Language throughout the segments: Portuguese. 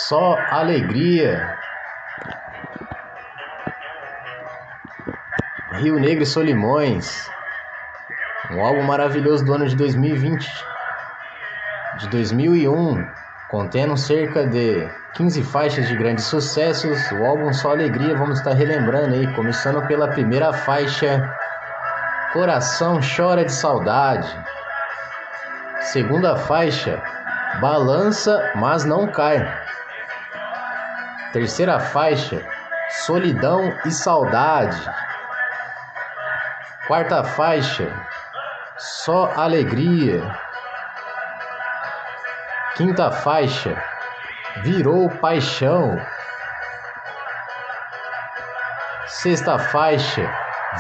Só Alegria. Rio Negro e Solimões, um álbum maravilhoso do ano de 2020, de 2001, contendo cerca de 15 faixas de grandes sucessos. O álbum Só Alegria, vamos estar relembrando aí, começando pela primeira faixa, Coração Chora de Saudade. Segunda faixa, Balança, mas não cai. Terceira faixa, Solidão e Saudade. Quarta faixa, Só Alegria. Quinta faixa, Virou Paixão. Sexta faixa,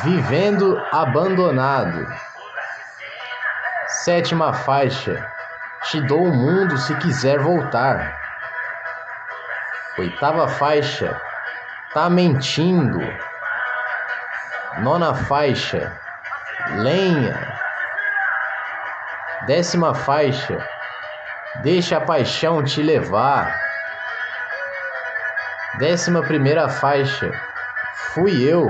Vivendo Abandonado. Sétima faixa, Te Dou o Mundo Se Quiser Voltar. Oitava faixa, Tá Mentindo. Nona faixa, Lenha. Décima faixa, Deixa a Paixão Te Levar. 11ª faixa, Fui Eu.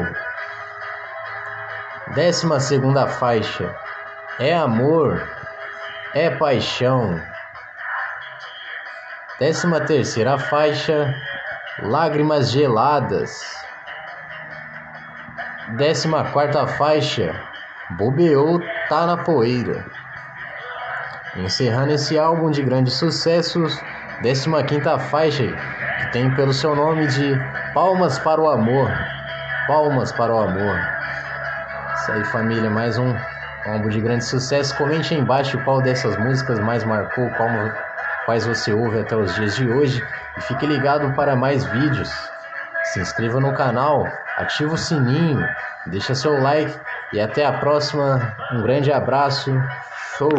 12ª faixa, É Amor, É Paixão. 13ª faixa, Lágrimas Geladas. 14ª faixa, Bobeou, Tá na Poeira. Encerrando esse álbum de grandes sucessos, 15ª faixa, que tem pelo seu nome de Palmas para o Amor. Palmas para o Amor. Isso aí, família, mais um álbum de grande sucesso. Comente aí embaixo qual dessas músicas mais marcou, quais você ouve até os dias de hoje. E fique ligado para mais vídeos. Se inscreva no canal, ativa o sininho, deixa seu like e até a próxima. Um grande abraço. Show!